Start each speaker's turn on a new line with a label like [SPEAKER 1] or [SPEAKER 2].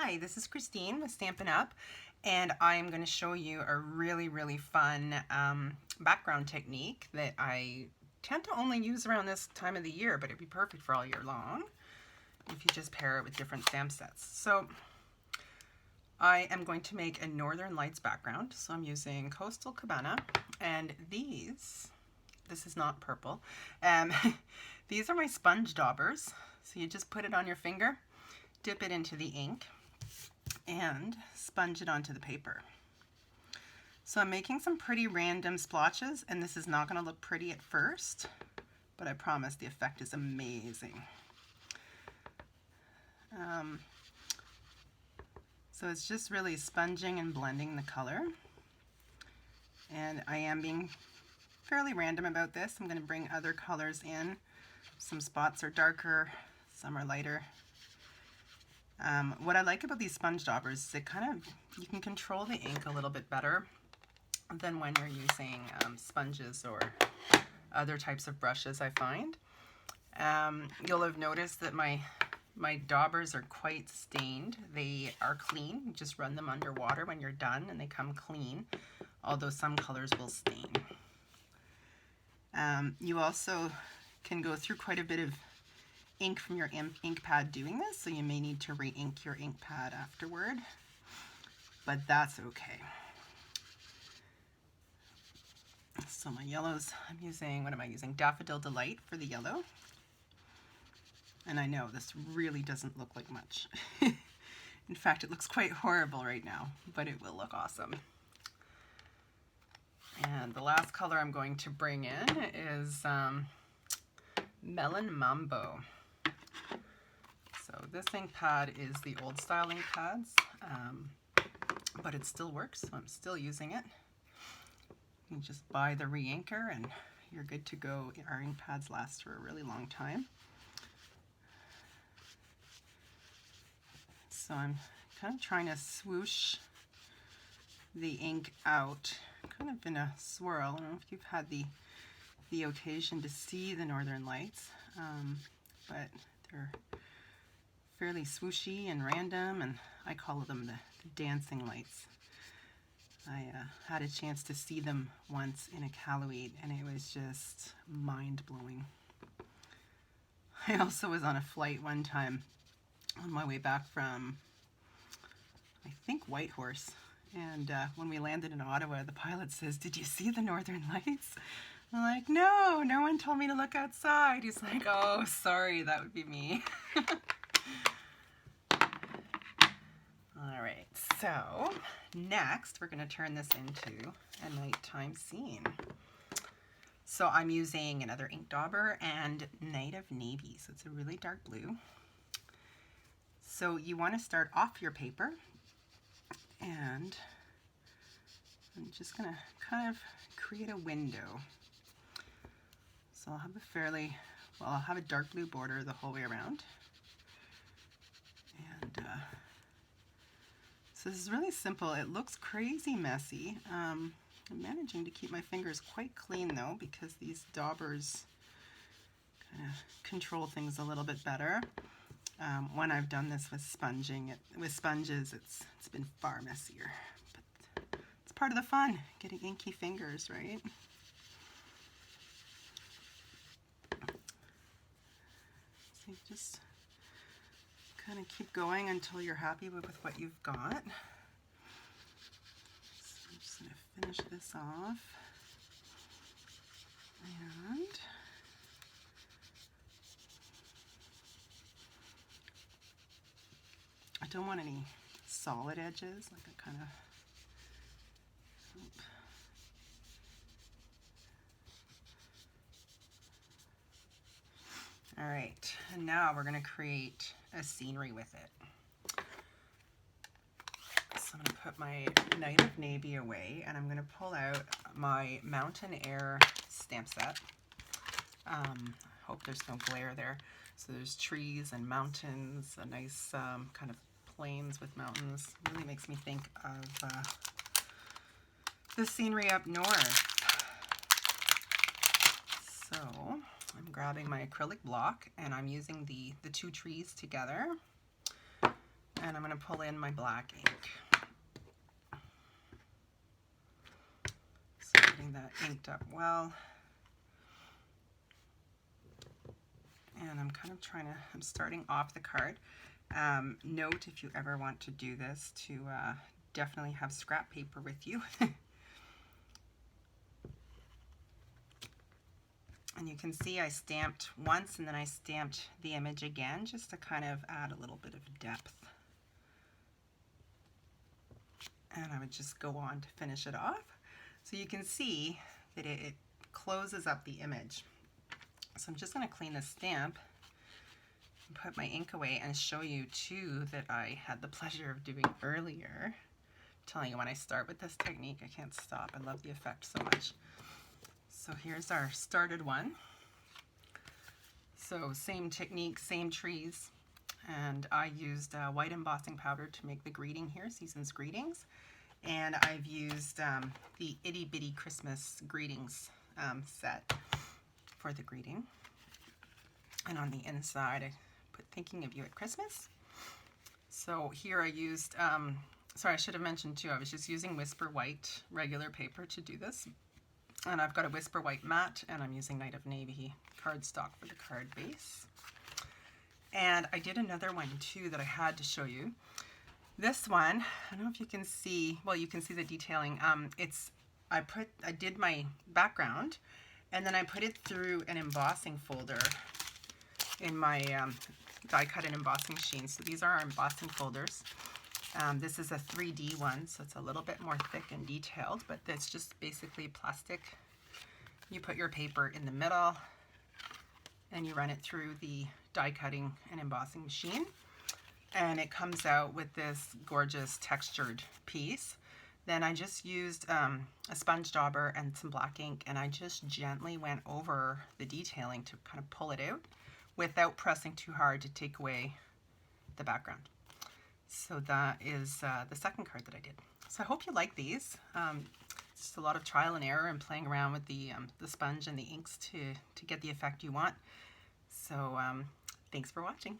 [SPEAKER 1] Hi, this is Christine with Stampin' Up, and I am going to show you a really fun background technique that I tend to only use around this time of the year, but it'd be perfect for all year long if you just pair it with different stamp sets. So I am going to make a Northern Lights background, so I'm using Coastal Cabana, and this is not purple, these are my sponge daubers. So you just put it on your finger, dip it into the ink, and sponge it onto the paper. So I'm making some pretty random splotches, and this is not going to look pretty at first, but I promise the effect is amazing. So it's just really sponging and blending the color, and I am being fairly random about this. I'm going to bring other colors in. Some spots are darker, some are lighter. What I like about these sponge daubers is you can control the ink a little bit better than when you're using sponges or other types of brushes, I find. You'll have noticed that my daubers are quite stained. They are clean. You just run them under water when you're done and they come clean, although some colors will stain. You also can go through quite a bit of ink from your ink pad doing this, so you may need to re-ink your ink pad afterward, but that's okay. So my yellows, I'm using, what am I using? Daffodil Delight for the yellow. And I know this really doesn't look like much. In fact, it looks quite horrible right now, but it will look awesome. And the last color I'm going to bring in is Melon Mambo. So this ink pad is the old style ink pads, but it still works, so I'm still using it. You just buy the re-inker and you're good to go. Our ink pads last for a really long time. So I'm kind of trying to swoosh the ink out, kind of in a swirl. I don't know if you've had the occasion to see the Northern Lights, but they're fairly swooshy and random, and I call them the dancing lights. I had a chance to see them once in a Calloway, and it was just mind-blowing. I also was on a flight one time on my way back from, I think, Whitehorse, and when we landed in Ottawa, the pilot says, "Did you see the Northern Lights?" I'm like, "No, no one told me to look outside." He's like, "Oh, sorry, that would be me." Alright, so next we're going to turn this into a nighttime scene. So I'm using another ink dauber and Night of Navy, so it's a really dark blue. So you want to start off your paper, and I'm just going to kind of create a window. So I'll have a dark blue border the whole way around. And so this is really simple. It looks crazy messy. I'm managing to keep my fingers quite clean though, because these daubers kind of control things a little bit better. When I've done this with sponges, it's been far messier. But it's part of the fun, getting inky fingers, right? So you just kind of keep going until you're happy with what you've got. So I'm just going to finish this off. And I don't want any solid edges, like a kind of, All right, and now we're going to create a scenery with it. So I'm going to put my Night of Navy away, and I'm going to pull out my Mountain Air stamp set. Hope there's no glare there. So there's trees and mountains, a nice kind of plains with mountains. Really makes me think of the scenery up north. So I'm grabbing my acrylic block, and I'm using the two trees together. And I'm going to pull in my black ink. So getting that inked up well. And I'm kind of I'm starting off the card. Note, if you ever want to do this, to definitely have scrap paper with you. And you can see I stamped once and then I stamped the image again just to kind of add a little bit of depth. And I would just go on to finish it off. So you can see that it closes up the image. So I'm just going to clean the stamp and put my ink away and show you too that I had the pleasure of doing earlier. I'm telling you, when I start with this technique, I can't stop. I love the effect so much. So here's our started one. So same technique, same trees. And I used white embossing powder to make the greeting here, Season's Greetings. And I've used the Itty Bitty Christmas Greetings set for the greeting. And on the inside, I put Thinking of You at Christmas. So here I used, sorry, I should have mentioned too, I was just using Whisper White regular paper to do this. And I've got a Whisper White matte, and I'm using Night of Navy cardstock for the card base. And I did another one too that I had to show you. This one, I don't know if you can see, well, you can see the detailing. I did my background, and then I put it through an embossing folder in my die cut and embossing machine. So these are our embossing folders. This is a 3D one, so it's a little bit more thick and detailed, but it's just basically plastic. You put your paper in the middle, and you run it through the die cutting and embossing machine, and it comes out with this gorgeous textured piece. Then I just used a sponge dauber and some black ink, and I just gently went over the detailing to kind of pull it out without pressing too hard to take away the background. So that is the second card that I did. So I hope you like these. It's just a lot of trial and error and playing around with the sponge and the inks to get the effect you want. So thanks for watching.